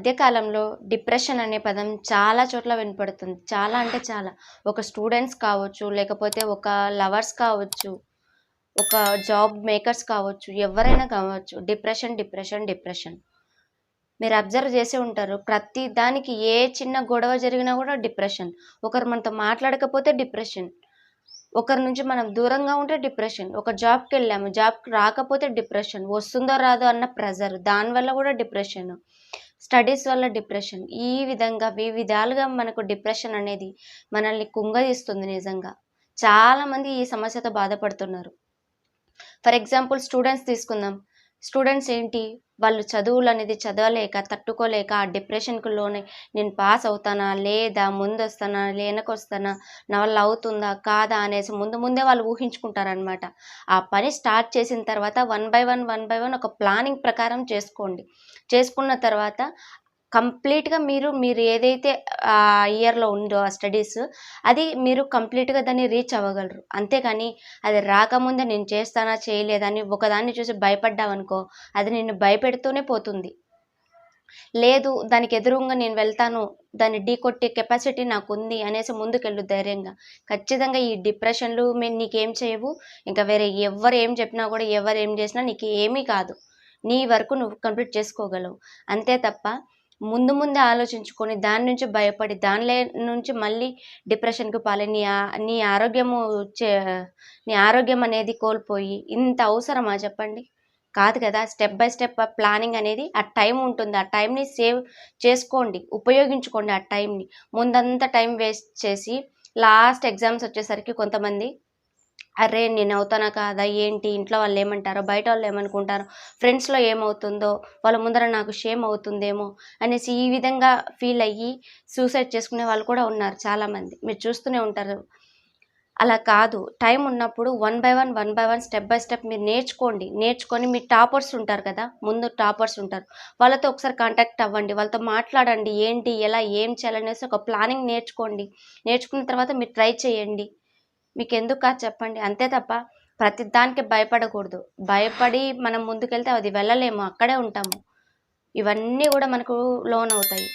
మధ్య కాలంలో డిప్రెషన్ అనే పదం చాలా చోట్ల వినపడుతుంది. చాలా అంటే చాలా. ఒక స్టూడెంట్స్ కావచ్చు, లేకపోతే ఒక లవర్స్ కావచ్చు, ఒక జాబ్ మేకర్స్ కావచ్చు, ఎవరైనా కావచ్చు. Depression, depression, depression. మీరు అబ్జర్వ్ చేసే ఉంటారు. ప్రతి దానికి ఏ చిన్న గొడవ జరిగినా కూడా డిప్రెషన్. ఒకరు మనతో మాట్లాడకపోతే డిప్రెషన్. ఒకరి నుంచి మనం దూరంగా ఉంటే డిప్రెషన్. ఒక జాబ్‌కెళ్ళాము. జాబ్‌కి రాకపోతే డిప్రెషన్. వస్తుందో రాదో అన్న ప్రెషర్. దానివల్ల కూడా డిప్రెషన్. స్టడీస్ వల్ల డిప్రెషన్. ఈ విధంగా వివిధాలుగా మనకు డిప్రెషన్ అనేది మనల్ని కుంగదీస్తుంది నిజంగా. చాలామంది ఈ సమస్యతో బాధపడుతున్నారు. ఫర్ ఎగ్జాంపుల్ స్టూడెంట్స్ తీసుకుందాం. స్టూడెంట్స్ ఏంటి, వాళ్ళు చదువులనేది చదవలేక, తట్టుకోలేక ఆ డిప్రెషన్‌కి లోనై నేను పాస్ అవుతానా? లేదా? ముందొస్తానా? వెనకొస్తానా? నా వల్ల అవుతుందా? కాదా? అనేసి ముందే వాళ్ళు ఊహించుకుంటారనమాట. ఆ పని స్టార్ట్ చేసిన తర్వాత వన్ బై వన్ ఒక ప్లానింగ్ ప్రకారం చేసుకోండి. చేసుకున్న తర్వాత కంప్లీట్‌గా మీరు ఏదైతే ఇయర్‌లో ఉందో ఆ స్టడీస్ అది మీరు కంప్లీట్‌గా దాన్ని రీచ్ అవ్వగలరు. అంతేగాని అది రాకముందే నేను చేస్తానా, చేయలేదా అని ఒకదాన్ని చూసి భయపడ్డావనుకో అది నిన్ను భయపెడుతూనే పోతుంది. లేదు దానికి ఎదురుంగా నేను వెళ్తాను, దాన్ని ఢీకొట్టే కెపాసిటీ నాకుంది అనేసి ముందుకెళ్ళు ధైర్యంగా. ఖచ్చితంగా ఈ డిప్రెషన్‌లు నీకేం చేయవు. ఇంకా వేరే ఎవ్వరు ఏం చెప్పినా కూడా, ఎవరు ఏం చేసినా నీకు ఏమీ కాదు. నీ వరకు నువ్వు కంప్లీట్ చేసుకోగలవు. అంతే తప్ప ముందే ఆలోచించుకొని దాని నుంచి భయపడి నుంచి మళ్ళీ డిప్రెషన్‌కి పాలై నీ ఆరోగ్యము చే నీ ఆరోగ్యం అనేది కోల్పోయి ఇంత అవసరమా చెప్పండి? కాదు కదా! స్టెప్ బై స్టెప్ ప్లానింగ్ అనేది ఆ టైం ఉంటుంది. ఆ టైంని సేవ్ చేసుకోండి. ఉపయోగించుకోండి ఆ టైంని. ముందంతా టైం వేస్ట్ చేసి లాస్ట్ ఎగ్జామ్స్ వచ్చేసరికి కొంతమంది అర్రే! నేను అవుతానా కాదా? ఏంటి? ఇంట్లో వాళ్ళేమంటారో? బయట వాళ్ళేమనుకుంటారో? ఫ్రెండ్స్‌లో ఏమవుతుందో? వాళ్ళ ముందర నాకు షేమ్ అవుతుందేమో? అనేసి ఈ విధంగా ఫీల్ అయ్యి సూసైడ్ చేసుకునే వాళ్ళు కూడా ఉన్నారు చాలామంది. మీరు చూస్తూనే ఉంటారు. అలా కాదు. టైం ఉన్నప్పుడు one by one step by step మీరు నేర్చుకోండి. నేర్చుకొని మీ టాపర్స్ ఉంటారు కదా! ముందు టాపర్స్ ఉంటారు. వాళ్ళతో ఒకసారి కాంటాక్ట్ అవ్వండి. వాళ్ళతో మాట్లాడండి. ఏంటి? ఎలా? ఏం చేయాలనేసి ఒక ప్లానింగ్ నేర్చుకోండి. నేర్చుకున్న తర్వాత మీరు ట్రై చేయండి. మీకెందుకు కాదు చెప్పండి. అంతే తప్ప ప్రతి దానికి భయపడకూడదు. భయపడి మనం ముందుకెళ్తే అది వెళ్ళలేము. అక్కడే ఉంటాము. ఇవన్నీ గూడా మనకు లోనవుతాయి.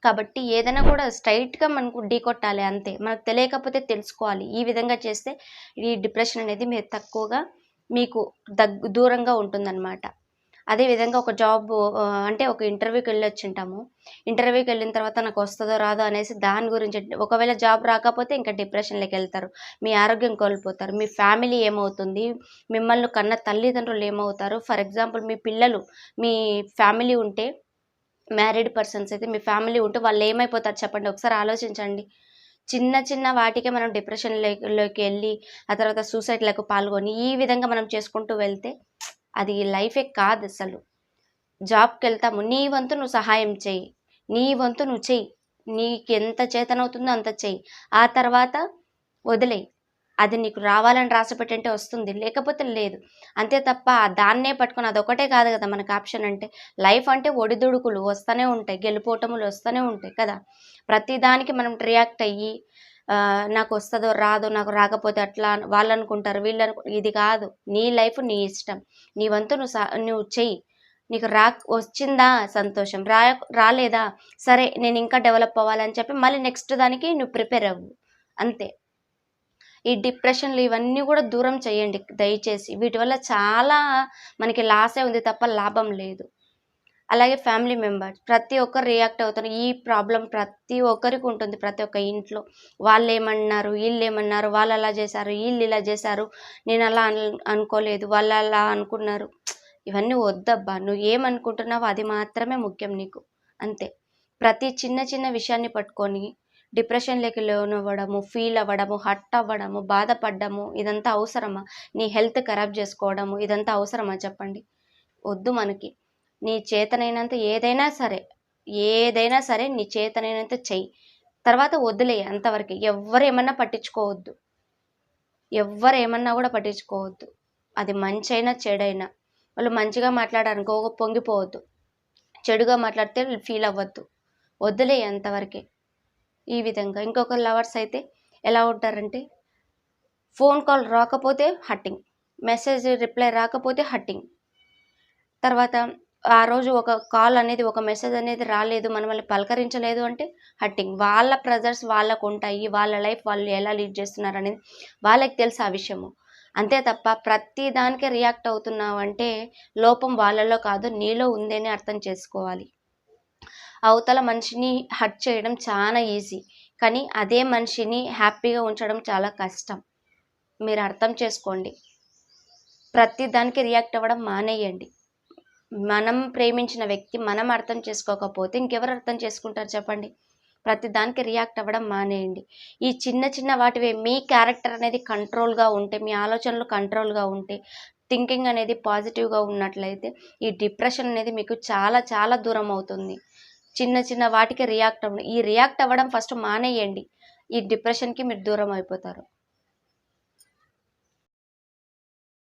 కాబట్టి ఏదైనా కూడా స్ట్రెయిట్‌గా మనకు ఢీకొట్టాలి అంతే. మనకు తెలియకపోతే తెలుసుకోవాలి. ఈ విధంగా చేస్తే ఈ డిప్రెషన్ అనేది మీరు తక్కువగా మీకు దూరంగా ఉంటుందనమాట. అదే విధంగా ఒక అంటే ఒక ఇంటర్వ్యూకెళ్ళొచ్చుంటాము. ఇంటర్వ్యూకెళ్ళిన తర్వాత నాకు వస్తదో రాదో అనేసి దాని గురించి ఒకవేళ జాబ్ రాకపోతే ఇంకా డిప్రెషన్‌లోకెళ్తారు. మీ ఆరోగ్యం కోల్పోతారు. మీ ఫ్యామిలీ ఏమవుతుంది? మిమ్మల్ని కన్న తల్లిదండ్రులు ఏమవుతారు? ఫర్ ఎగ్జాంపుల్ మీ పిల్లలు, మీ ఫ్యామిలీ ఉంటే మ్యారీడ్ పర్సన్స్ అయితే మీ ఫ్యామిలీ ఉంటే వాళ్ళేమైపోతారు చెప్పండి? ఒకసారి ఆలోచించండి. చిన్న వాటికే మనం లోకెళ్ళి ఆ తర్వాత సూసైడ్‌లకు పాల్గొని ఈ విధంగా మనం చేసుకుంటూ వెళ్తే అది లైఫే కాదసలు. జాబ్‌కెళ్తాము. నీ వంతు నువ్వు సహాయం చెయ్యి. నీ వంతు నువ్వు చెయ్యి. నీకెంత చేతనవుతుందో అంత చెయ్యి. ఆ తర్వాత వదిలేయి. అది నీకు రావాలని రాసిపెట్టుంటే వస్తుంది. లేకపోతే లేదు. అంతే తప్ప దాన్నే పట్టుకొని అదొక్కటే కాదు గదా! మనకు ఆప్షన్ అంటే. లైఫ్ అంటే ఒడిదుడుకులు వస్తనే ఉంటాయి. గెలుపోటములు వస్తనే ఉంటాయి కదా! ప్రతి దానికి మనం రియాక్ట్ అయ్యి నాకొస్తదో రాదో, నాకు రాకపోతే అట్లా వాళ్ళనుకుంటారు, ఇది కాదు. నీ లైఫ్ నీ ఇష్టం. నీ వంతు నువ్వు చెయ్యి. నీకు వచ్చిందా సంతోషం. రాలేదా సరే నేనింకా డెవలప్ అవ్వాలని చెప్పి మళ్ళీ నెక్స్ట్ దానికి నువ్వు ప్రిపేర్ అవ్వు. అంతే. ఈ డిప్రెషన్‌లు ఇవన్నీ గూడా దూరం చేయండి దయచేసి. వీటి వల్ల చాలా మనకి లాసే ఉంది తప్ప లాభం లేదు. అలాగే ఫ్యామిలీ మెంబర్స్ ప్రతి ఒక్కరు రియాక్ట్ అవుతారు. ఈ ప్రాబ్లమ్ ప్రతి ఒక్కరికి ఉంటుంది. ప్రతి ఒక్క ఇంట్లో. వాళ్ళేమన్నారు, ఈళ్ళేమన్నారు, వాళ్ళలా జేశారు, ఈళ్ళిలా జేశారు. నేనలా అనుకోలేదు. వాళ్ళలా అనుకున్నారు. ఇవన్నీ వద్దబ్బా! నువ్వేమనుకుంటున్నావో అది మాత్రమే ముఖ్యం నీకు. అంతే. ప్రతి చిన్న విషయాన్ని పట్టుకొని డిప్రెషన్‌లోకి లోనవ్వడము, ఫీల్ అవ్వడము, హర్ట్ అవ్వడము, బాధపడ్డము ఇదంతా అవసరమా? నీ హెల్త్ ఖరాబ్ జేసుకోవడము ఇదంతా అవసరమా చెప్పండి? వద్దు మనకి. నీ చేతనైనంత ఏదైనా సరే నీ చేతనైనంత చెయ్యి. తర్వాత వదిలేయి అంతవరకే. ఎవ్వరేమన్నా పట్టించుకోవద్దు. ఎవ్వరేమన్నా గూడా పట్టించుకోవద్దు. అది మంచైనా, చెడైనా. వాళ్ళు మంచిగా మాట్లాడారనుకో పొంగిపోవద్దు. చెడుగా మాట్లాడితే ఫీల్ అవ్వద్దు. వదిలేయి అంతవరకే. ఈ విధంగా. ఇంకొక లవర్స్ అయితే ఎలా ఉంటారంటే ఫోన్ కాల్ రాకపోతే హర్టింగ్. మెసేజ్ రిప్లై రాకపోతే హర్టింగ్. తర్వాత ఆ రోజు ఒక కాల్ అనేది, ఒక మెసేజ్ అనేది రాలేదు, మనల్ని పలకరించలేదు అంటే హర్టింగ్. వాళ్ళ ప్రెజర్స్ వాళ్ళకుంటాయి. వాళ్ళ లైఫ్ వాళ్ళు ఎలా లీడ్ చేస్తున్నారనేది వాళ్ళకి తెలుసు ఆ విషయము. అంతే తప్ప ప్రతి దానికి రియాక్ట్ అవుతున్నావంటే లోపం వాళ్ళలో కాదు, నీలో ఉందని అర్థం చేసుకోవాలి. అవతల మనిషిని హర్ట్ చేయడం చాలా ఈజీ. కానీ అదే మనిషిని హ్యాపీగా ఉంచడం చాలా కష్టం. మీరు అర్థం చేసుకోండి. ప్రతి దానికి రియాక్ట్ అవ్వడం మానేయండి. మనం ప్రేమించిన వ్యక్తి మనం అర్థం చేసుకోకపోతే ఇంకెవరు అర్థం చేసుకుంటారు చెప్పండి? ప్రతి దానికి రియాక్ట్ అవ్వడం మానేయండి. ఈ చిన్న చిన్న వాటివే మీ క్యారెక్టర్ అనేది కంట్రోల్‌గా ఉంటే, మీ ఆలోచనలు కంట్రోల్‌గా ఉంటే, థింకింగ్ అనేది పాజిటివ్‌గా ఉన్నట్లయితే, ఈ డిప్రెషన్ అనేది మీకు చాలా చాలా దూరం అవుతుంది. చిన్న చిన్న వాటికి రియాక్ట్ అవ్వడం. ఈ రియాక్ట్ అవ్వడం ఫస్ట్ మానేయండి. ఈ డిప్రెషన్‌కి మీరు దూరం అయిపోతారు.